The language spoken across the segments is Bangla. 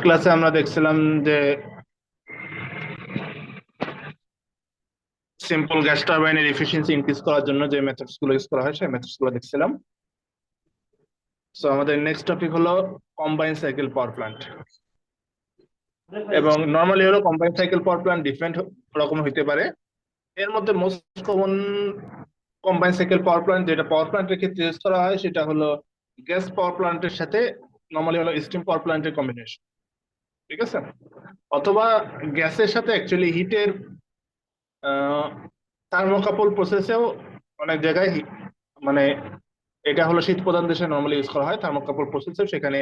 ক্লাসে আমরা দেখছিলাম যে সিম্পল গ্যাস টারবাইনের এফিসিয়েন্সি ইনক্রিজ করার জন্য যে মেথডস গুলো ইউজ করা হয় সেই মেথডস গুলো দেখছিলাম। সো আমাদের নেক্সট টপিক হলো কম্বাইন্ড সাইকেল পাওয়ার প্ল্যান্ট। এবং নরমালি হলো combined cycle power plant different রকম হইতে পারে। এর মধ্যে মোস্ট কমন কম্বাইন্ড সাইকেল পাওয়ার প্ল্যান্ট যেটা পাওয়ার প্ল্যান্টের ক্ষেত্রে ইউজ করা হয় সেটা হলো গ্যাস পাওয়ার প্ল্যান্টের সাথে নরমালি হলো স্টিম পাওয়ার প্ল্যান্টের কম্বিনেশন, ঠিক আছে? অথবা গ্যাসের সাথে অ্যাকচুয়ালি হিটের থার্মোকাপল প্রসেসেও অনেক জায়গায় মানে এটা হলো শীত প্রধান দেশে নরমালি ইউজ করা হয় থার্মোকাপল প্রসেসেও, সেখানে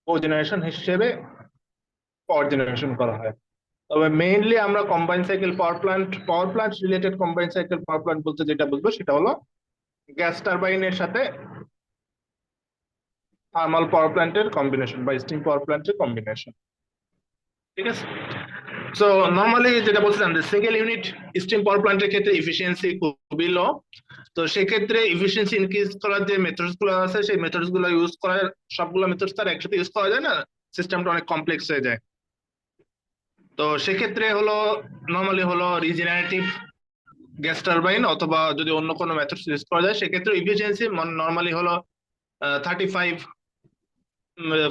কোজেনারেশন হিসেবে পাওয়ার জেনারেশন করা হয়। তবে মেইনলি আমরা combined cycle power plant related combined cycle power plant বলতে যেটা বুঝবো সেটা হলো গ্যাস টারবাইনের সাথে থার্মাল পাওয়ার প্ল্যান্টের কম্বিনেশন বা স্টিম পাওয়ার প্ল্যান্টের কম্বিনেশন, ঠিক আছে? সো নরমালি যেটা বলছিলাম যে সিঙ্গেল ইউনিট স্টিম পাওয়ার প্ল্যান্টের ক্ষেত্রে ইফিসিয়েন্সি খুবই লো। তো সেক্ষেত্রে ইফিসিয়েন্সি ইনক্রিজ করার যে মেথডস গুলো আছে সেই মেথডস গুলো ইউজ করার সবগুলো মেথডস তার একসাথে ইউজ করা যায় না, সিস্টেমটা অনেক কমপ্লেক্স হয়ে যায়। তো সেক্ষেত্রে হলো নরমালি হলো রিজেনারেটিভ গ্যাস টারবাইন অথবা যদি অন্য কোনো মেথড ইউজ করা যায় সেক্ষেত্রে ইফিসিয়েন্সি নরমালি হলো 35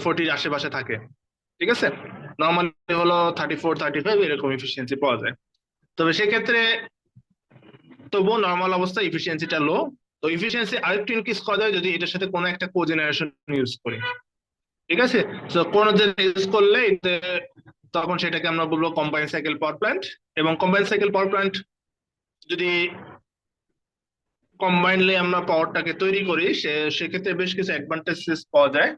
40 আশেপাশে থাকে, ঠিক আছে? নরমালি হলো 34 35 এরকম ইফিসিয়েন্সি পাওয়া যায়। তবে সেক্ষেত্রে তবুও নর্মাল অবস্থায় ইফিসিয়েন্সিটা লো। তো ইফিসিয়েন্সি আরেকটু ইনক্রিজ করা যায় যদি এটার সাথে কোনো একটা কোজেনারেশন ইউজ করি, ঠিক আছে? তো কোন ইউজ করলে তখন সেটাকে আমরা বলবো কম্বাইন্ড সাইকেল পাওয়ার প্ল্যান্ট। এবং কম্বাইন্ড সাইকেল পাওয়ার প্ল্যান্ট যদি কম্বাইনলি আমরা পাওয়ারটাকে তৈরি করি সেক্ষেত্রে বেশ কিছু অ্যাডভান্টেজেস পাওয়া যায়।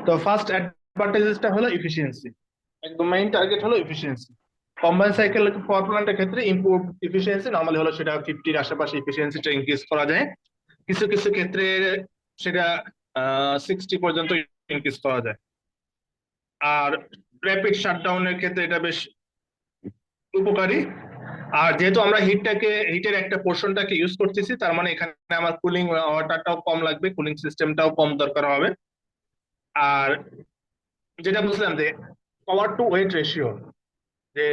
তো ফার্স্ট অ্যাডভান্টেজেসটা হলো এফিসিয়েন্সি, একদম মেইন টার্গেট হলো এফিসিয়েন্সি। কম্বাইন্ড সাইকেল পাওয়ার প্ল্যান্টের ক্ষেত্রে ইমপ্রুভ এফিসিয়েন্সি নরমালি হলো সেটা 50-র আশেপাশে এফিসিয়েন্সিটা ইনক্রিজ করা যায়। কিছু কিছু ক্ষেত্রে সেটা 60 পর্যন্ত ইনক্রিজ করা যায়। আর র্যাপিড শাটডাউনের ক্ষেত্রে এটা বেশ উপকারী। আর যেহেতু আমরা হিটের একটা পোর্শনটাকে ইউজ করতেছি তার মানে এখানে আমার কুলিং ওয়াটারটাও কম লাগবে, কুলিং সিস্টেমটাও কম দরকার হবে। আর যেটা বুঝলাম যে পাওয়ার টু ওয়েট রেশিও, যে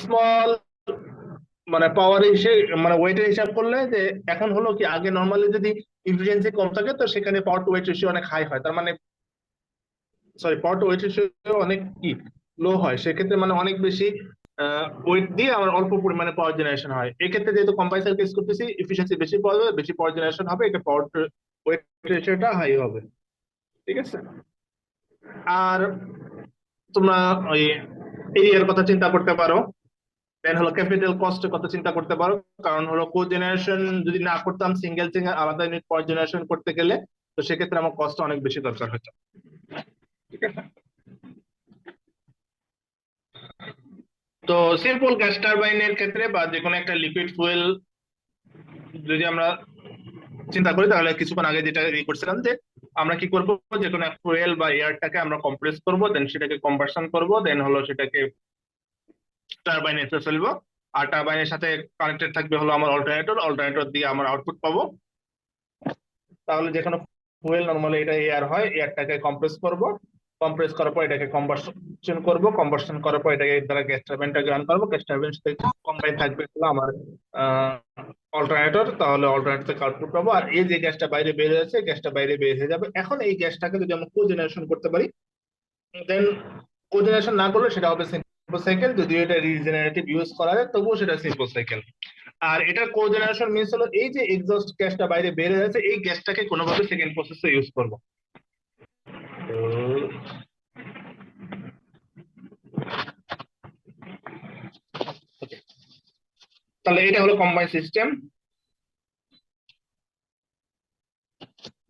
স্মল মানে পাওয়ার হিসেবে মানে ওয়েটের হিসাব করলে যে এখন হলো কি আগে নরমালি যদি ইফিসিয়েন্সি কম থাকে তো সেখানে পাওয়ার টু ওয়েট রেশিও অনেক হাই হয়, তার মানে sorry power to weight ratio অনেক কি লো হয়, সেক্ষেত্রে মানে অনেক বেশি ওয়েট দিয়ে আমার অল্প পরিমাণে পাওয়ার জেনারেশন হয়। এক্ষেত্রে যেহেতু কম্বাইন্ড সাইকেল ইউজ করতেছি এফিসিয়েন্সি বেশি পাওয়া যাবে, বেশি পাওয়ার জেনারেশন হবে, এটা পাওয়ার ওয়েট রেশিওটা হাই হবে, ঠিক আছে? আর তোমরা ওই এরিয়ার কথা চিন্তা করতে পারো, দেন হলো ক্যাপিটাল কস্টের কথা চিন্তা করতে পারো। কারণ হলো কো জেনারেশন যদি না করতাম সিঙ্গেল আলাদা ইউনিট পাওয়ার জেনারেশন করতে গেলে তো সেক্ষেত্রে আমার কস্ট অনেক বেশি দরকার হতো, ঠিক আছে? তো সিম্পল গ্যাস টারবাইনের ক্ষেত্রে বা যে কোনো একটা লিকুইড ফুয়েল যদি আমরা চিন্তা করি তাহলে কিছুক্ষণ আগে যেটা করছিলাম যে আমরা কি করব, যে কোনো ফুয়েল বা এয়ারটাকে আমরা কম্প্রেস করব, দেন সেটাকে কনভার্সন করব, দেন হলো সেটাকে টারবাইনে এসে ফেলবো। আর টারবাইনের সাথে কানেক্টেড থাকবে হলো আমার অল্টারনেটর দিয়ে আমার আউটপুট পাবো। তাহলে যে কোনো ফুয়েল নরমালি এটা এয়ার হয়, এয়ারটাকে কম্প্রেস করার পর এটাকে কম্বাসন করার পর এটাকে দ্বারা গ্যাস টারবাইনটাকে রান করবো, গ্যাস টারবাইনের সাথে কম্বাইন থাকবে হলো আমার অল্টারনেটর, তাহলে অল্টারনেটর থেকে আউটপুট পাবো। আর এই যে গ্যাসটা বাইরে বের হয়েছে গ্যাসটা বাইরে বের হয়ে যাবে। এখন এই গ্যাসটাকে যদি আমরা কোজেনারেশন করতে পারি দেন কোজেনারেশন না করলে সেটা হবে সিম্পল সাইকেল, যদি এটা রিজেনারেটিভ ইউজ করা যায় তবুও সেটা সিম্পল সাইকেল। আর এটা কোজেনারেশন মিন্স হলো এই যে এক্সস্ট গ্যাসটা বাইরে বের হয়েছে এই গ্যাসটাকে কোনোভাবে সেকেন্ড প্রসেসে ইউজ করবো। তাহলে এটা হলো কম্বাইন্ড সিস্টেম,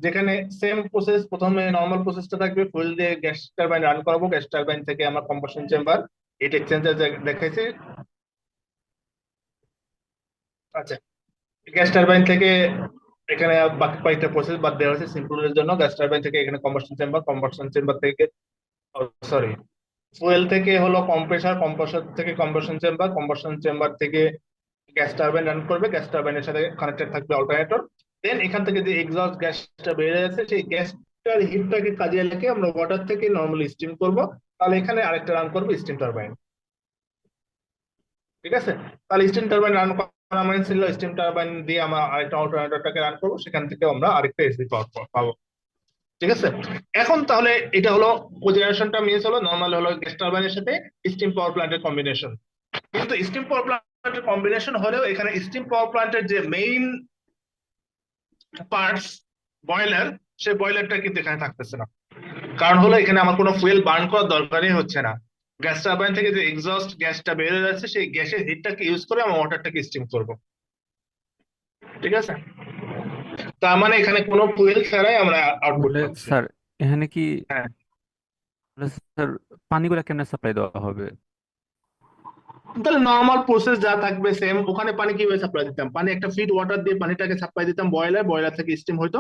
যেখানে সেম প্রসেস প্রথমে নর্মাল প্রসেসটা থাকবে, ফুয়েল দিয়ে গ্যাস টারবাইন রান করাবো, গ্যাস টারবাইন থেকে আমার কম্বাসন চেম্বার হিট এক্সচেঞ্জার দেখাইছি। আচ্ছা, গ্যাস টারবাইন থেকে এখানে বাকি কয়েকটা প্রসেস বাদ দেওয়া হয়েছে সিম্পলের জন্য। গ্যাস টারবাইন থেকে এখানে কম্বাসন চেম্বার থেকে সরি ফুয়েল থেকে হলো কম্প্রেসর থেকে কম্বাসন চেম্বার থেকে গ্যাস টারবাইন রান করবে, গ্যাস টারবাইনের সাথে কানেক্টেড থাকবে অল্টারনেটর। দেন এখান থেকে যে এক্সস্ট গ্যাসটা বেরিয়ে যাচ্ছে সেই গ্যাসটার হিটটাকে কাজে লাগিয়ে আমরা ওয়াটার থেকে নর্মালি স্টিম করব। তাহলে এখানে আরেকটা রান করবো স্টিম টারবাইন। ঠিক আছে, তাহলে স্টিম টারবাইন রান করা মানে ছিল স্টিম টারবাইন দিয়ে আমরা আরেকটা অল্টারনেটরটাকে রান করবো, সেখান থেকে আমরা আরেকটা এসি পাওয়ার পাবো। ঠিক আছে, এখন তাহলে এটা হলো কোজেনারেশনটা মিনস হলো নর্মাল হলো গ্যাস টারবাইনের সাথে স্টিম পাওয়ার প্ল্যান্টের কম্বিনেশন। কিন্তু স্টিম পাওয়ার প্ল্যান্টের কম্বিনেশন হলেও এখানে স্টিম পাওয়ার প্ল্যান্টের যে মেইন পার্টস বয়লার, সেই বয়লারটা কিন্তু এখানে থাকতেছে না। কারণ হলো এখানে আমার কোনো ফুয়েল বার্ন করার দরকারই হচ্ছে না। গ্যাস টারবাইন থেকে যে এক্সস্ট গ্যাসটা বেরিয়ে যাচ্ছে সেই গ্যাসের হিটটাকে ইউজ করে আমরা ওয়াটারটাকে স্টিম করব। ঠিক আছে, তার মানে এখানে কোনো ফুয়েল ছাড়াই আমরা আউটপুট তাহলে পাচ্ছি। স্যার এখানে কি, হ্যাঁ, তাহলে স্যার পানিগুলা কেমনে সাপ্লাই দেওয়া হবে? তাহলে নর্মাল প্রসেস যা থাকবে সেম। ওখানে পানি কিভাবে সাপ্লাই দিতাম? পানি একটা ফিড ওয়াটার দিয়ে পানিটাকে সাপ্লাই দিতাম বয়লার, বয়লার থেকে স্টিম হইতো।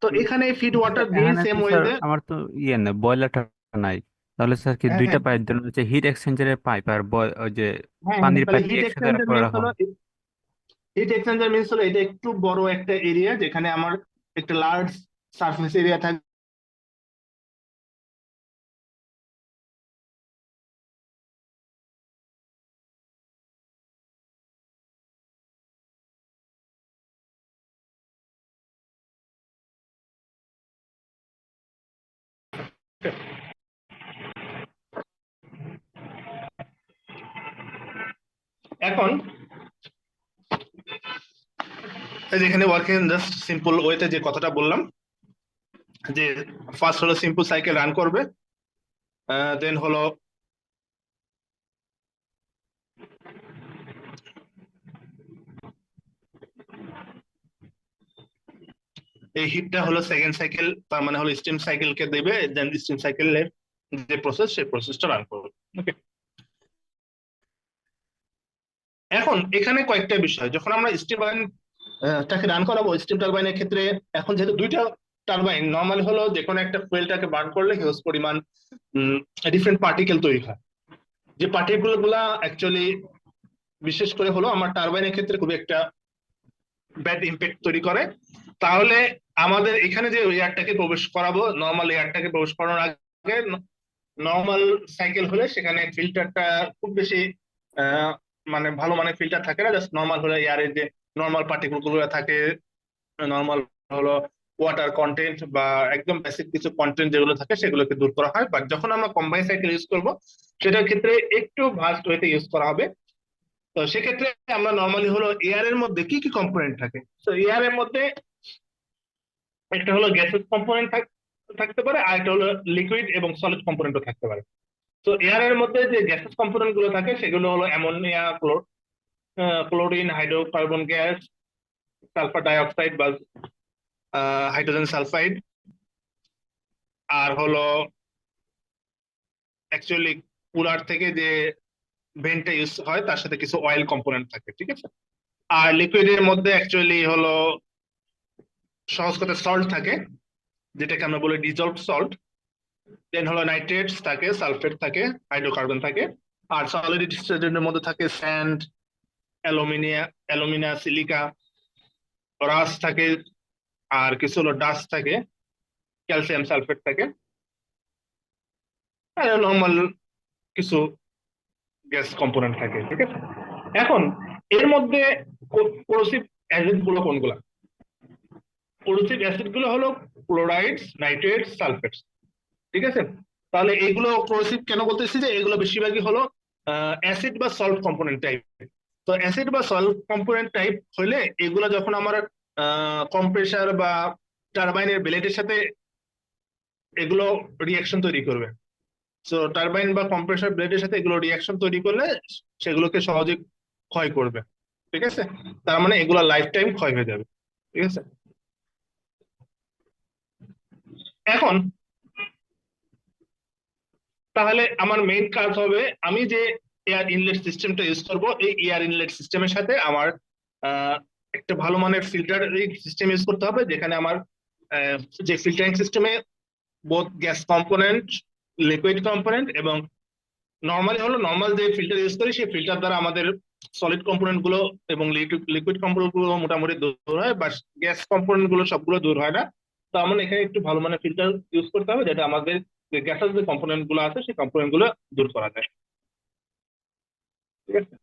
তো এখানে ফিড স্যার ওয়াটার দিয়ে এখানে সেম তো স্যার ওয়েতে। আমার তো ইয়ে না, বয়লারটা নাই। তাহলে স্যার কি হ্যাঁ দুইটা হ্যাঁ পাইপ দেওয়া হচ্ছে, হিট এক্সচেঞ্জারের পাইপ আর ওই যে হ্যাঁ হ্যাঁ, পানির তাহলে পাইপ হিট একসাথে এক্সচেঞ্জার করা মিনস হলো, হয়? হিট এক্সচেঞ্জার মিনস হলো এটা একটু বড় একটা এরিয়া যেখানে আমার একটা লার্জ সারফেস এরিয়া থাকবে। এখন এই যে এখানে ওয়ার্কিং জাস্ট সিম্পল ওয়েতে যে কথাটা বললাম, যে ফার্স্ট হলো সিম্পল সাইকেল রান করবে, দেন হলো এই হিটটা হলো সেকেন্ড সাইকেল, তার মানে হলো স্টিম সাইকেলকে দেবে, দেন স্টিম সাইকেলের যে প্রসেস সেই প্রসেসটা রান করবে। ওকে, এখন এখানে কয়েকটা বিষয় যখন আমরা স্টিম টারবাইন টাকে রান করাবো স্টিম টারবাইনের ক্ষেত্রে, এখন যেহেতু দুইটা টারবাইন নর্মালি হলো যে কোনো একটা ফুয়েলটাকে বার্ন করলে হিউজ পরিমাণ ডিফারেন্ট পার্টিকেল তৈরি হয়। যে পার্টিকেল গুলা অ্যাকচুয়ালি বিশেষ করে হলো আমার টারবাইনের ক্ষেত্রে খুবই একটা ব্যাড ইম্প্যাক্ট তৈরি করে। তাহলে আমাদের এখানে যে এয়ারটাকে প্রবেশ করাবো, নর্মাল এয়ারটাকে প্রবেশ করানোর আগে নর্মাল সাইকেল হলে সেখানে ফিল্টারটা খুব বেশি আহ, মানে ভালো মানের ফিল্টার থাকে না। জাস্ট নর্মাল হলে এয়ারের যে নর্মাল পার্টিকেল গুলো থাকে, নর্মাল হলো ওয়াটার কন্টেন্ট বা একদম বেসিক কিছু কন্টেন্ট যেগুলো থাকে সেগুলোকে দূর করা হয়। বাট যখন আমরা কম্বাইন সাইকেল ইউজ করব সেটার ক্ষেত্রে একটু ভাস্ট ওয়েতে ইউজ করা হবে। তো সেক্ষেত্রে আমরা নর্মালি হলো এয়ারের মধ্যে কি কি কম্পোনেন্ট থাকে, তো এয়ারের মধ্যে একটা হলো গ্যাসেস কম্পোনেন্ট থাকতে পারে, আর একটা হলো লিকুইড এবং সলিড কম্পোনেন্টও থাকতে পারে। তো এয়ারের মধ্যে যে গ্যাসেস কম্পোনেন্ট গুলো থাকে সেগুলো হলো ammonia, chlorine, hydrocarbon gas, sulphur dioxide বা হাইড্রোজেন সালফাইড, আর হলো অ্যাকচুয়ালি কুলার থেকে যে ভেন্টটা ইউজ হয় তার সাথে কিছু অয়েল কম্পোনেন্ট থাকে। ঠিক আছে, আর লিকুইডের মধ্যে অ্যাকচুয়ালি হলো সহজ কথা সল্ট থাকে, যেটাকে আমরা বলি ডিজলভ সল্ট। দেন হলো নাইট্রেটস থাকে, সালফেট থাকে, হাইড্রোকার্বন থাকে। আর সলিড স্টেটের মধ্যে থাকে স্যান্ড, অ্যালুমিনিয়া, সিলিকা, রাস থাকে, আর কিছু হলো ডাস্ট থাকে, ক্যালসিয়াম সালফেট থাকে, আর নর্মাল কিছু গ্যাস কম্পোনেন্ট থাকে। ঠিক আছে, এখন এর মধ্যে কোরোসিভ অ্যাসিড গুলো কোনগুলা? কোরোসিভ অ্যাসিড গুলো হলো ক্লোরাইডস, নাইট্রেটস, সালফেটস। ঠিক আছে, তাহলে এগুলো কোরোসিভ কেন বলতেছি, যে এগুলো বেশিরভাগই হলো অ্যাসিড বা সল্ট কম্পোনেন্ট টাইপ। তো অ্যাসিড বা সল্ট কম্পোনেন্ট টাইপ হলে এগুলো যখন আমার কম্প্রেসার বা টারবাইনের ব্লেডের সাথে এগুলো রিয়াকশন তৈরি করবে। তো টারবাইন বা কম্প্রেসার ব্লেডের সাথে এগুলো রিয়াকশন তৈরি করলে সেগুলোকে সহজে ক্ষয় করবে। ঠিক আছে, তার মানে এগুলো লাইফ টাইম ক্ষয় হয়ে যাবে। ঠিক আছে, এখন তাহলে আমার মেইন কাজ হবে আমি যে এয়ার ইনলেট সিস্টেমটা ইউজ করব, এই এয়ার ইনলেট সিস্টেমের সাথে আমার আহ, একটা ভালো মানের ফিল্টার সিস্টেম ইউজ করতে হবে, যেখানে আমার যে ফিল্টারিং সিস্টেমে both gas component, liquid component এবং নর্মালি হলো নর্মাল যে ফিল্টার ইউজ করি সেই ফিল্টার দ্বারা আমাদের সলিড কম্পোনেন্ট গুলো এবং লিকুইড কম্পোনেন্ট গুলো মোটামুটি দূর হয়, বা গ্যাস কম্পোনেন্ট গুলো সবগুলো দূর হয় না। তো আমার এখানে একটু ভালো মানের ফিল্টার ইউজ করতে হবে, যেটা আমাদের যে গ্যাসের যে কম্পোনেন্ট গুলো আছে সেই কম্পোনেন্ট গুলো দূর করা যায়। ঠিক আছে,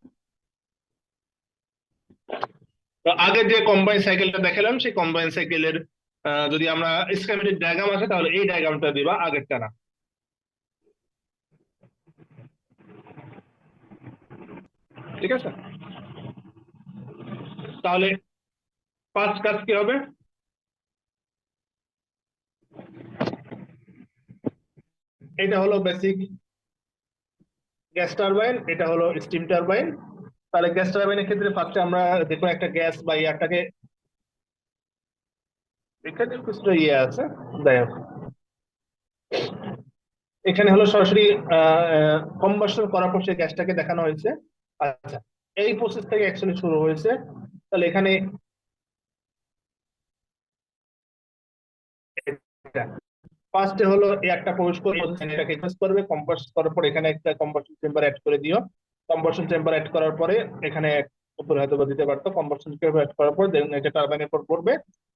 তো আগে যে কম্বাইন সাইকেলটা দেখালাম সেই কম্বাইন সাইকেলের যদি আমরা স্কিমেটিক ডায়াগ্রাম আছে তাহলে এই ডায়াগ্রামটা দিবা, আগেরটা না। ঠিক আছে, তাহলে ফার্স্ট কাজ কি হবে? এটা হলো বেসিক গ্যাস টারবাইন, এটা হলো স্টিম টারবাইন। তাহলে গ্যাস টারবাইনের ক্ষেত্রে ফার্স্টে আমরা দেখো একটা গ্যাস বা ইয়ারটাকে, এখানে কিছুটা ইয়ে আছে, যাই হোক, এখানে হলো সরাসরি কম্বাসন করার পর সেই গ্যাসটাকে দেখানো হয়েছে। আচ্ছা, এই প্রসেস থেকে অ্যাকচুয়ালি শুরু হয়েছে। তাহলে এখানে ফার্স্টে হলো এয়ারটা প্রবেশ করে এটাকে এক্সপ্রেস করবে, কম্বাস করার পর এখানে একটা কম্বাসন চেম্বার অ্যাড করে দিও। কম্বাসন চেম্বার অ্যাড করার পরে এখানে উপরে হয়তো বা দিতে পারতো, কম্বাসন চেম্বার অ্যাড করার পর দেন এটা টারবাইনের উপর পড়বে।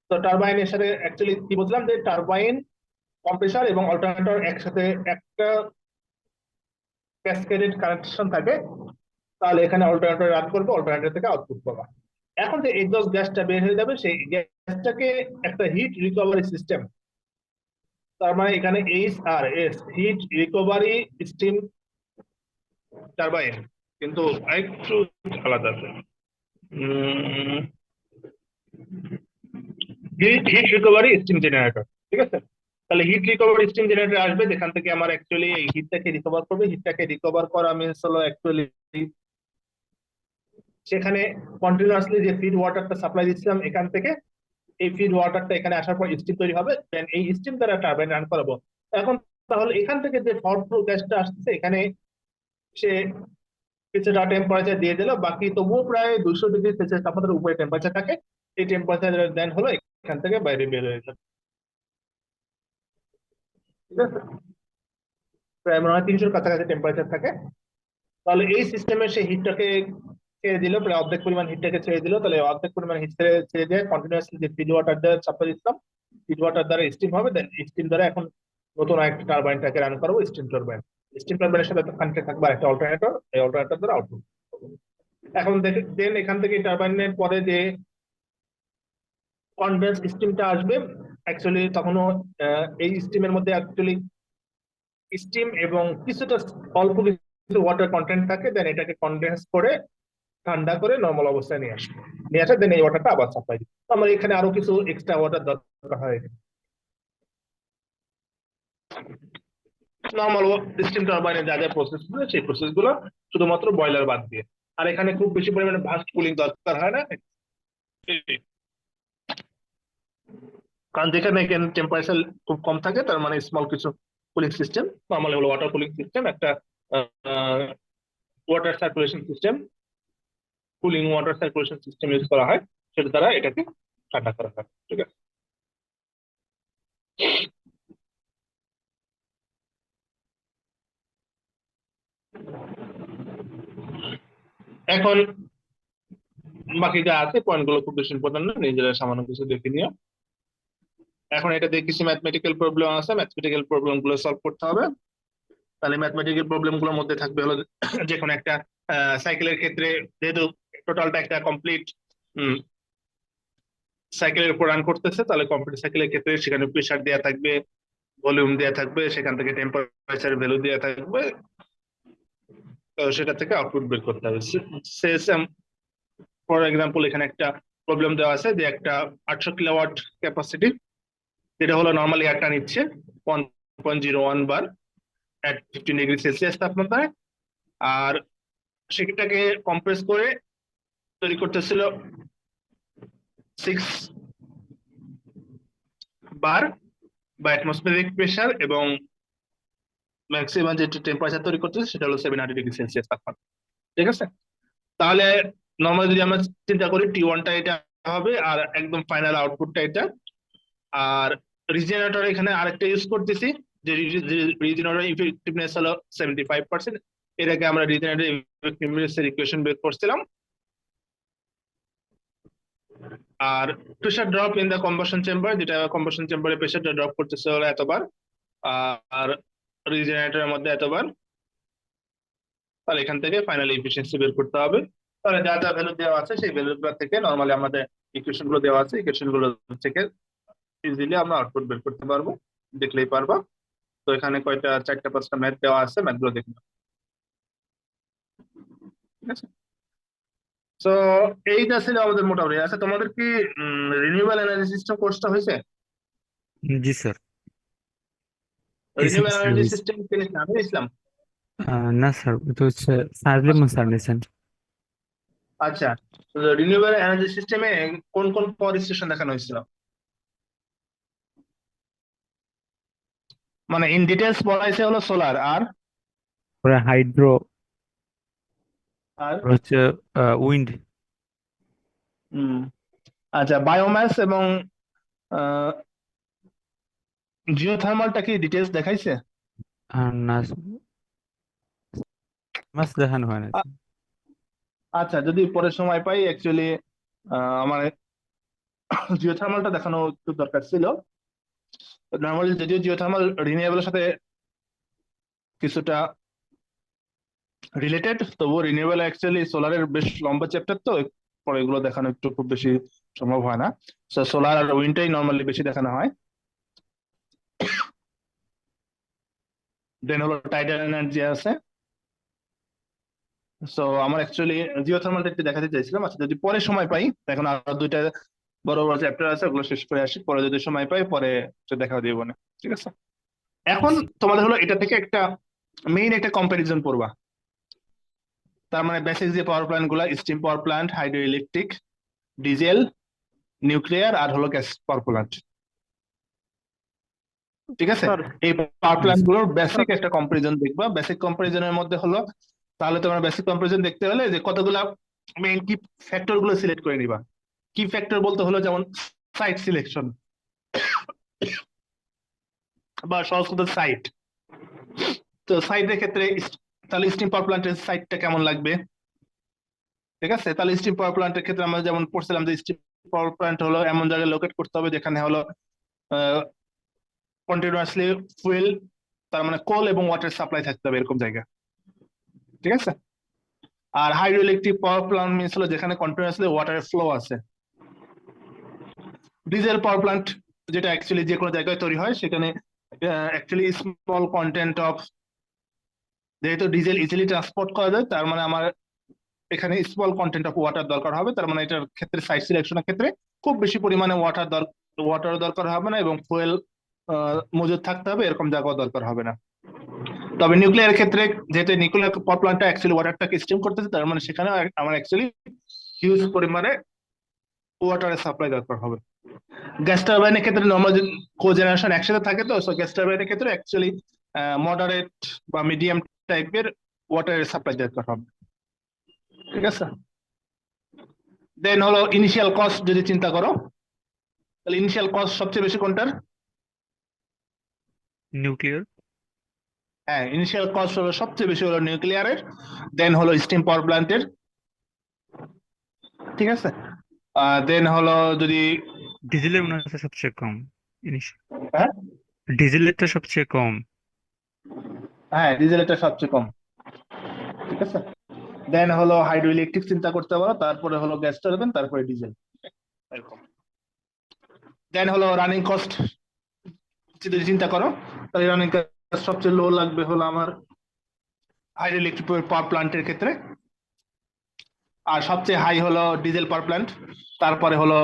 তো টারবাইনের সাথে অ্যাকচুয়ালি কি বলছিলাম, যে টারবাইন, কম্প্রেসার এবং অল্টারনেটর একসাথে একটা ক্যাসকেডেড কানেকশন থাকে। তাহলে এখানে অল্টারনেটর রান করবে, অল্টারনেটর থেকে আউটপুট পাবা। এখন যে এক্সস্ট গ্যাসটা বের হয়ে যাবে সেই গ্যাসটাকে একটা হিট রিকভারি সিস্টেম, তার মানে এখানে H R S, heat recovery steam turbine, কিন্তু একটু আলাদা আছে। Heat heat recovery steam generator. ঠিক আছে, তাহলে হিট রিকভারি স্টিম জেনারেটর আসবে, যেখান থেকে আমার অ্যাকচুয়ালি এই হিটটাকে রিকভার করবে। হিটটাকে রিকভার করা মিনস হলো অ্যাকচুয়ালি সেখানে কন্টিনিউয়াসলি যে ফিড ওয়াটারটা সাপ্লাই দিচ্ছিলাম এখান থেকে, এই ফিড ওয়াটারটা এখানে আসার পর স্টিম তৈরি হবে, দেন এই স্টিম দ্বারা টারবাইন রান করাবো। এখন তাহলে এখান থেকে যে হট ফ্লো গ্যাসটা আসছে এখানে সে কিছুটা টেম্পারেচার দিয়ে দিল, বাকি তবুও প্রায় 200 ডিগ্রি সেলসিয়াস তাপমাত্রার উপরে টেম্পারেচার থাকে। এই টেম্পারেচার দেন হলো এখান থেকে বাইরে বের হয়ে যাবে। ঠিক আছে, প্রায় মনে হয় 300-র কাছাকাছি টেম্পারেচার থাকে। তাহলে এই সিস্টেমে সেই হিটটাকে ছেড়ে দিল, প্রায় অর্ধেক পরিমাণ হিটটাকে ছেড়ে দিল। তাহলে অর্ধেক পরিমাণ হিট ছেড়ে ছেড়ে দিয়ে কন্টিনিউয়াসলি যে ফিড ওয়াটার দ্বারা সাপ্লাই দিচ্ছিলাম, ফিড ওয়াটার দ্বারা স্টিম হবে, দেন স্টিম দ্বারা এখন নতুন একটা টারবাইনটাকে রান করবো, স্টিম টারবাইন। স্টিম টারবাইনের সাথে কানেক্টেড থাকবে একটা অল্টারনেটর, এই অল্টারনেটর দ্বারা আউটপুট। এখন দেখে দেন এখান থেকে টারবাইনের পরে যে কনডেন্স স্টিমটা আসবে, অ্যাকচুয়ালি তখনও এই স্টিমের মধ্যে অ্যাকচুয়ালি স্টিম এবং কিছুটা অল্প কিছু ওয়াটার কন্টেন্ট থাকে, দেন এটাকে কনডেন্স করে ঠান্ডা করে নর্মাল অবস্থায় নিয়ে আসবে, নিয়ে আসে দেন এই ওয়াটারটা আবার সাপ্লাই দিই। আমার এখানে আরো কিছু এক্সট্রা ওয়াটার দরকার হয়। নর্মাল স্টিম টারবাইনে যা যা প্রসেস গুলো সেই প্রসেস গুলো শুধুমাত্র বয়লার বাদ দিয়ে, আর এখানে খুব বেশি পরিমাণে ভাস্ট কুলিং দরকার হয় না। কারণ যেখানে টেম্পারেচার খুব কম থাকে তার মানে স্মল কিছু কুলিং সিস্টেম, নর্মালি হলো ওয়াটার কুলিং সিস্টেম, একটা water circulation system, cooling water circulation system use করা হয়, সেটা দ্বারা এটাকে ঠান্ডা করা হয়। ঠিক আছে, এখন বাকি যা আছে পয়েন্ট গুলো খুব বেশি ইম্পর্টেন্ট না, নিজেরা সামান্য কিছু দেখে নিও। এখন এটা দিয়ে কিছু ম্যাথমেটিক্যাল প্রবলেম আছে, ম্যাথমেটিক্যাল প্রবলেম গুলো সলভ করতে হবে। তাহলে ম্যাথমেটিক্যাল প্রবলেম গুলোর মধ্যে থাকবে হলো যে কোনো একটা সাইকেলের ক্ষেত্রে, যেহেতু টোটালটা একটা কমপ্লিট সাইকেলের উপর রান করতেছে, তাহলে কমপ্লিট সাইকেলের ক্ষেত্রে সেখানে প্রেসার দেওয়া থাকবে, ভলিউম দেওয়া থাকবে, সেখান থেকে টেম্পারেচার ভ্যালু দেওয়া থাকবে, তো সেটা থেকে আউটপুট বের করতে হবে। ফর এক্সাম্পল এখানে একটা প্রবলেম দেওয়া আছে যে একটা 800 কিলোওয়াট ক্যাপাসিটি, যেটা হলো নর্মালি একটা নিচ্ছে 1.01 বার এট 15 ডিগ্রি সেলসিয়াস তাপমাত্রায়, আর সেটাকে কম্প্রেস করে তৈরি করতেছিল 6 বার বা অ্যাটমসফিয়ারিক প্রেসার, এবং ম্যাক্সিমাম যে টেম্পারেচার তৈরি করতেছে সেটা হলো 700 ডিগ্রি সেলসিয়াস তাপমাত্রা। ঠিক আছে, তাহলে নর্মালি যদি আমরা চিন্তা করি T1টা এটা হবে, আর একদম ফাইনাল আউটপুটটা এটা। আর রিজেনারেটর এখানে আরেকটা ইউজ করতেছি, যে রিজেনারেটর ইফেক্টিভনেস হলো 75%, এর আগে আমরা রিজেনারেটর ইফেক্টিভনেসের ইকুয়েশন বের করছিলাম। আর pressure drop in the combustion chamber, যেটা কম্বাসন চেম্বারে প্রেসারটা ড্রপ করতেছে হলো এতবার, আর রিজেনারেটরের মধ্যে এতবার। তাহলে এখান থেকে ফাইনালি এফিসিয়েন্সি বের করতে হবে। তাহলে যা যা ভ্যালু দেওয়া আছে সেই ভ্যালুগুলো থেকে নরমালি আমাদের ইকুয়েশন গুলো দেওয়া আছে, ইকুয়েশন গুলো থেকে ইজিলি আমরা আউটপুট বের করতে পারবো, দেখলেই পারবা। তো এখানে কয়টা 4টা 5টা ম্যাথ দেওয়া আছে, ম্যাথ গুলো দেখুন। ঠিক আছে, তো এইটা ছিল আমাদের মোটামুটি। আচ্ছা, তোমাদের কি রিনিউয়েবল এনার্জি সিস্টেম কোর্সটা হয়েছে? জি স্যার, রিনিউয়েবল এসএমসি এনার্জি হয়েছে। সিস্টেম কে আমি ইসলাম। না স্যার, এটা হচ্ছে সাজলিমন স্যার নিয়েছেন। আচ্ছা, রিনিউয়েবল এনার্জি সিস্টেমে কোন কোন পাওয়ার স্টেশন দেখানো হয়েছিল? মানে ইন ডিটেলস বলা হলো সোলার আর পরে হাইড্রো, আর হচ্ছে উইন্ড। উম, আচ্ছা, বায়োমাস এবং জিওথার্মালটা কি ডিটেলস দেখাইছে? আর না, মাছ দেখানো হয় না। আ- আচ্ছা, যদি পরে সময় পাই অ্যাকচুয়ালি আমার জিওথার্মালটা দেখানো একটু দরকার ছিল। নর্মালি যদিও জিওথার্মাল রিনিউয়েবলের সাথে কিছুটা রিলেটেড, তবুও রিনিউয়েবল অ্যাকচুয়ালি সোলারের বেশ লম্বা চ্যাপ্টার, তো পরে এগুলো দেখানো একটু খুব বেশি সম্ভব হয় না। সোলার আর উইন্ডটাই নর্মালি বেশি দেখানো হয়। দেন হলো টাইডাল এনার্জি আছে। সো আমার অ্যাকচুয়ালি জিওথার্মালটা একটু দেখাতে চাইছিলাম। আচ্ছা, যদি পরে সময় পাই, এখন আর দুইটা বড় বড় চ্যাপ্টার আছে, ওগুলো শেষ করে আসি, পরে যদি সময় পাই পরে দেখা দিব না। ঠিক আছে, এখন তোমাদের হলো এটা থেকে একটা মেইন একটা কম্পারিজন পড়বা। তার মানে বেসিক যে পাওয়ার প্ল্যান্ট গুলা, steam power plant, hydro electric, diesel, nuclear আর হলো গ্যাস পাওয়ার প্ল্যান্ট। ঠিক আছে, স্যার এই পাওয়ার জি প্ল্যান্ট স্যার। গুলোর বেসিক একটা কম্পারিজন দেখবা। বেসিক কম্পারিজনের মধ্যে হলো, তাহলে তোমার বেসিক কম্পারিজন দেখতে হলে যে কতগুলা মেইন কি ফ্যাক্টর গুলো সিলেক্ট করে নিবা। কি ফ্যাক্টর বলতে হলো যেমন সাইট সিলেকশন, বা সহজ কথা সাইট। তো সাইটের ক্ষেত্রে তাহলে স্টিম পাওয়ার প্ল্যান্টের সাইটটা কেমন লাগবে? ঠিক আছে, তাহলে স্টিম পাওয়ার প্ল্যান্টের ক্ষেত্রে আমরা যেমন পড়ছিলাম যে স্টিম পাওয়ার প্ল্যান্ট হলো এমন জায়গায় লোকেট করতে হবে যেখানে হলো কন্টিনিউয়াসলি ফুয়েল, তার মানে কোল এবং ওয়াটার সাপ্লাই থাকতে হবে, এরকম জায়গা। ঠিক আছে, আর hydro electric power plant means হলো যেখানে কন্টিনিউয়াসলি ওয়াটারের ফ্লো আছে। ডিজেল পাওয়ার প্ল্যান্ট যেটা অ্যাকচুয়ালি যে কোনো জায়গায় তৈরি হয়, সেখানে অ্যাকচুয়ালি স্মল কন্টেন্ট অফ, যেহেতু ডিজেল ইজিলি ট্রান্সপোর্ট করা যায়, তার মানে আমার এখানে স্মল কন্টেন্ট অফ ওয়াটার দরকার হবে। তার মানে এটার ক্ষেত্রে সাইট সিলেকশনের ক্ষেত্রে খুব বেশি পরিমাণে ওয়াটার দরকার হবে না, এবং ফুয়েল মজুদ থাকতে হবে, এরকম জায়গাও দরকার হবে না। তবে নিউক্লিয়ার ক্ষেত্রে যেহেতু নিউক্লিয়ার পাওয়ার প্ল্যান্টটা অ্যাকচুয়ালি ওয়াটারটাকে স্টিম করতেছে, তার মানে সেখানে আমার অ্যাকচুয়ালি হিউজ পরিমাণে ওয়াটারের সাপ্লাই দরকার হবে। গ্যাস টারবাইনের ক্ষেত্রে নর্মাল কোজেনারেশন একসাথে থাকে, তো গ্যাস টারবাইনের ক্ষেত্রে অ্যাকচুয়ালি মডারেট বা মিডিয়াম টাইপের ওয়াটারের সাপ্লাই দরকার হবে। ঠিক আছে, দেন হলো ইনিশিয়াল কস্ট যদি চিন্তা করো, তাহলে ইনিশিয়াল কস্ট সবচেয়ে বেশি কোনটার? নিউক্লিয়ার। হ্যাঁ, ইনিশিয়াল কস্ট হলো সবচেয়ে বেশি হলো নিউক্লিয়ারের, দেন হলো স্টিম পাওয়ার প্ল্যান্টের। ঠিক আছে, দেন হলো যদি ডিজেলের মনে হচ্ছে সবচেয়ে কম। হ্যাঁ, ডিজেলেরটা সবচেয়ে কম। হ্যাঁ ডিজেলটা সবচেয়ে কম। ঠিক আছে, দেন হলো হাইড্রো ইলেকট্রিক চিন্তা করতে পারো, তারপরে হলো গ্যাস টারবাইন, তারপরে ডিজেল, এরকম। দেন হলো রানিং কস্ট যদি চিন্তা করো, তাহলে রানিং কস্ট সবচেয়ে লো লাগবে হলো আমার হাইড্রো ইলেকট্রিক পাওয়ার প্ল্যান্টের ক্ষেত্রে, আর সবচেয়ে হাই হলো ডিজেল পাওয়ার প্ল্যান্ট, তারপরে হলো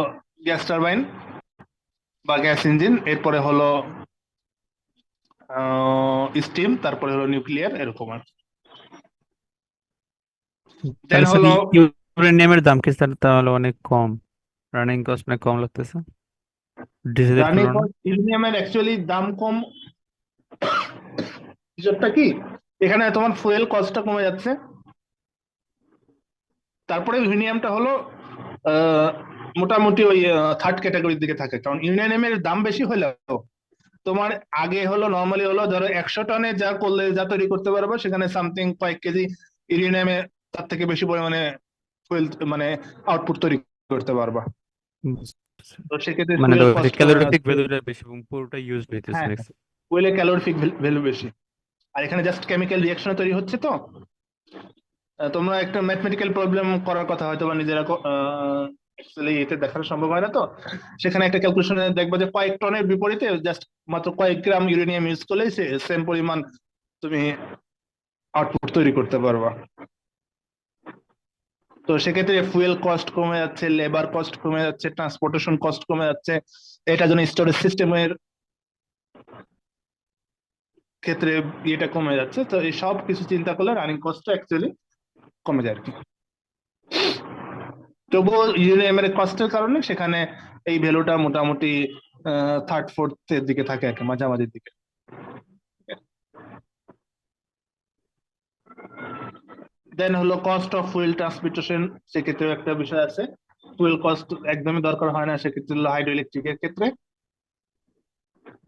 গ্যাস টারবাইন বা গ্যাস ইঞ্জিন, এরপরে হলো স্টিম, তারপরে হলো নিউক্লিয়ার, এরকম আর। দেন তাহলে স্যার হলো ইউরেনিয়ামের দাম কি স্যার তাহলে অনেক কম? রানিং কস্ট অনেক কম লাগতেছে ডিজেলের রানিং তুলনায়। কস্ট ইউরেনিয়ামের অ্যাকচুয়ালি দাম কম, হিসাবটা কি, এখানে তোমার ফুয়েল কস্টটা কমে যাচ্ছে। তারপরে ইউরেনিয়ামটা হলো আহ, মোটামুটি ওই থার্ড ক্যাটাগরির দিকে থাকে, কারণ ইউরেনিয়ামের দাম বেশি হলেও তোমার আগে হলো নর্মালি হলো ধরো 100 টনে যা করলে যা তৈরি করতে পারবে, সেখানে সামথিং কয়েক কেজি ইউরেনিয়ামে তার থেকে বেশি পরিমাণে ফুয়েল মানে আউটপুট তৈরি করতে পারবা। বুঝতে পারছি। তো সেক্ষেত্রে মানে ফুয়েল ওই যে কস্ট কমে ক্যালোরিফিক যাচ্ছে। ভ্যালুটা বেশি এবং পুরোটা ইউজ হইতেছে হ্যাঁ, ম্যাক্সিমাম। ফুয়েলের ক্যালোরিফিক ভ্যালু বেশি। আর এখানে জাস্ট কেমিক্যাল রিঅ্যাকশনে তৈরি হচ্ছে তো। তোমরা একটা ম্যাথমেটিক্যাল প্রবলেম করার কথা হয়তো বা নিজেরা অ্যাকচুয়ালি এতে দেখানো সম্ভব হয় না তো। সেখানে একটা ক্যালকুলেশনে দেখবা যে কয়েক টনের বিপরীতে জাস্ট মাত্র কয়েক গ্রাম ইউরেনিয়াম ইউজ করলেই সেম পরিমাণ তুমি আউটপুট তৈরি করতে পারবা। তো সেক্ষেত্রে ফুয়েল কস্ট কমে যাচ্ছে, লেবার কস্ট কমে যাচ্ছে, ট্রান্সপোর্টেশন কস্ট কমে যাচ্ছে। এটা জন্য স্টোরেজ সিস্টেমের ক্ষেত্রে এটা কমে যাচ্ছে। তো এই সব কিছু চিন্তা করলে রানিং কস্টটা অ্যাকচুয়ালি কমে যায় আর কি। তবুও ইউরেনিয়াম এর কস্টের কারণে সেখানে এই ভ্যালুটা মোটামুটি থার্ড ফোর্থ এর দিকে থাকে আর কি, মাঝামাঝির দিকে। দেন হলো কস্ট অফ ফুয়েল ট্রান্সপোর্টেশন, সেক্ষেত্রে একটা বিষয় আছে। ফুয়েল কস্ট একদমই দরকার হয় না সেক্ষেত্রে হলো হাইড্রো ইলেকট্রিকের ক্ষেত্রে।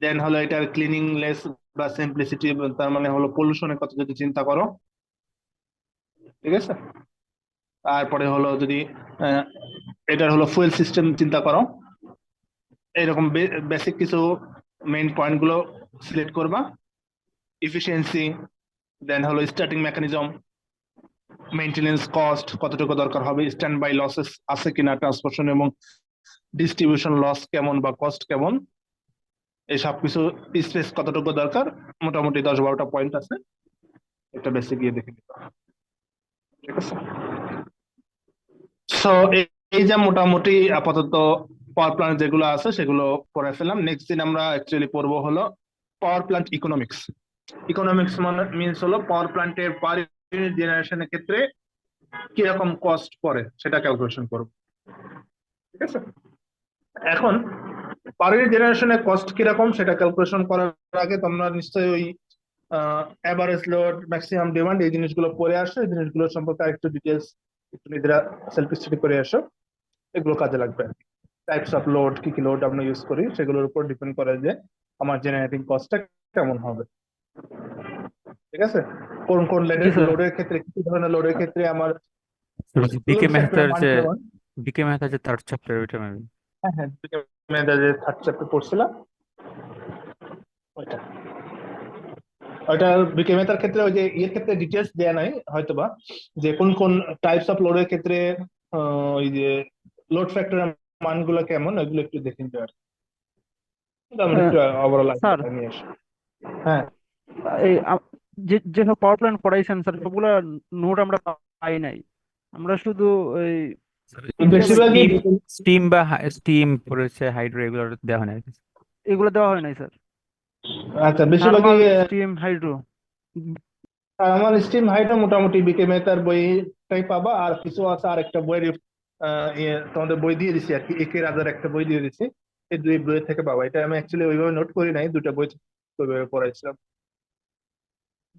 দেন হলো এটার ক্লিনিংলেস বা সিম্পলিসিটি, তার মানে হলো পলিউশনের কথা যদি চিন্তা করো, ঠিক আছে। তারপরে হলো যদি আহ, এটার হলো ফুয়েল সিস্টেম চিন্তা করো, এরকম বেসিক কিছু মেইন পয়েন্ট গুলো সিলেক্ট করবা। ইফিসিয়েন্সি, দেন হলো স্টার্টিং মেকানিজম, মেইনটেনেন্স কস্ট কতটুকু দরকার হবে, স্ট্যান্ড বাই লসেস আছে কিনা, ট্রান্সপোর্টেশন এবং ডিস্ট্রিবিউশন লস কেমন বা কস্ট কেমন, এই সব কিছু, স্পেস কতটুকু দরকার, মোটামুটি 10-12টা পয়েন্ট আছে। এটা বেসিক গিয়ে দেখে নিতে হবে, ঠিক আছে। সো এই যে মোটামুটি আপাতত পাওয়ার প্ল্যান্ট যেগুলো আছে সেগুলো পড়ে ফেললাম। নেক্সট দিন আমরা অ্যাকচুয়ালি পড়বো হলো পাওয়ার প্ল্যান্ট ইকোনমিক্স। ইকোনমিক্স মানে মিনস হলো পাওয়ার প্ল্যান্টের পার ইউনিট জেনারেশনের ক্ষেত্রে কিরকম কস্ট পড়ে সেটা ক্যালকুলেশন করবো, ঠিক আছে। এখন পার ইউনিট জেনারেশনের কস্ট কিরকম সেটা ক্যালকুলেশন করার আগে তোমরা নিশ্চয়ই ওই এভারেজ লোড, ম্যাক্সিমাম ডিমান্ড, এই জিনিসগুলো পড়ে আসো। এই জিনিসগুলো সম্পর্কে আরেকটু ডিটেলস একটু নিজেরা সেলফ স্টাডি করে আসো, এগুলো কাজে লাগবে। টাইপস অফ লোড, কি কি লোড আমরা ইউজ করি সেগুলোর উপর ডিপেন্ড করে যে আমার জেনারেটিং কস্টটা কেমন হবে, ঠিক আছে। কোন কোন জি স্যার। লোডের ক্ষেত্রে, কি কি ধরনের লোডের ক্ষেত্রে আমার বিকে লোড ফ্যাক্টরের ম্যাথের মান যে কেমন। থার্ড চ্যাপ্টার ওইটা ম্যাম। হ্যাঁ হ্যাঁ, যে থার্ড চ্যাপ্টার পড়ছিলাম ওইটা। ওইটা বিকে মেথার ক্ষেত্রে ওই যে ইয়ের ক্ষেত্রে ডিটেলস দেয়া নাই হয়তোবা, যে কোন কোন টাইপস অফ লোডের ক্ষেত্রে ওই যে লোড ফ্যাক্টরের মানগুলো কেমন, ওইগুলো একটু দেখে নিতে পারি। আমরা একটু ওভারঅল স্যার, আইডিয়া নিয়ে আসি। হ্যাঁ, এই যেসব পাওয়ার প্ল্যান্ট পড়াইছেন স্যার, সবগুলা নোট আমরা পাই নাই। আমরা শুধু ওই বেশিরভাগই স্টিম স্টিম বা স্টিম পড়েছে, হাইড্রো এগুলো দেওয়া হয় না আর কি। এগুলো দেওয়া হয় নাই স্যার। আচ্ছা, বেশিরভাগই থার্মাল, স্টিম, হাইড্রো। আমার স্টিম হাইটও মোটামুটি বিকে মেতার বইটাই পাবা। আর কিছু আছে আর একটা বইয়ের তোমাদের বই দিয়ে দিছি আর কি, একে রাজার একটা বই দিয়ে দিছি। এই দুই বই থেকে পাবা। এটা আমি অ্যাকচুয়ালি ওইভাবে নোট করি নাই, দুটা বই থেকে ওইভাবে পড়াইছিলাম।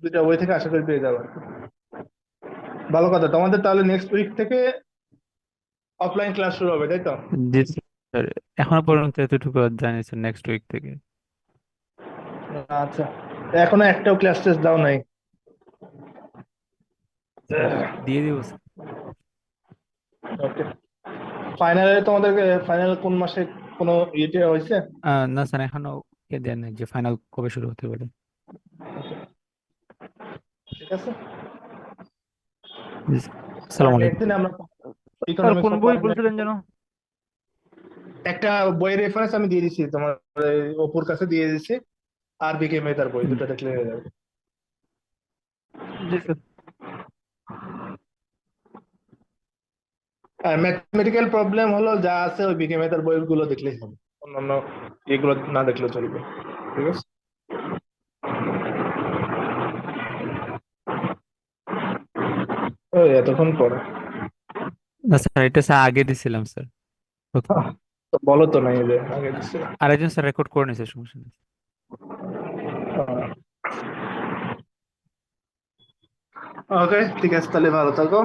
দুটা বই থেকে আশা করি পেয়ে যাবো আর কি। ভালো কথা, তোমাদের তাহলে নেক্সট উইক থেকে অফলাইন ক্লাস শুরু হবে, তাই তো? জি স্যার, এখনো পর্যন্ত এতটুকু জানিয়েছেন নেক্সট উইক থেকে। আচ্ছা, এখনো একটাও ক্লাস টেস্ট দাও নাই? দিয়ে দিব স্যার। ওকে, ফাইনালে তোমাদের ফাইনাল কোন মাসে কোনো ইয়েটা হয়েছে? না স্যার, এখনো দেন নাই যে ফাইনাল কবে শুরু হতে পারে। ঠিক আছে, জি স্যার। আসসালামু আলাইকুম। নেক্সট দিন আমরা স্যার ইকোনমিক্স কোন অফ বই পাওয়ার। বলছিলেন যেন? একটা বইয়ের রেফারেন্স আমি দিয়ে দিচ্ছি তোমার, অপুর কাছে দিয়ে দিচ্ছি। আর বিকে মেহতার বই, দুটো দেখলে হয়ে যাবে। জি স্যার। আর ম্যাথমেটিক্যাল প্রবলেম হলো যা আছে ওই বিকে মেহতার বইগুলো দেখলেই হবে, অন্যান্য এগুলো না দেখলেও চলবে, ঠিক আছে। ওই এতক্ষণ পরে না স্যার, এটা স্যার আগে দিছিলাম স্যার প্রথমে। তো বলো তো নাই যে আগে দিচ্ছে। আরেকজন স্যার রেকর্ড করে নিছে, সমস্যা নেই। ওকে, ঠিক আছে, তাহলে ভালো থাকো।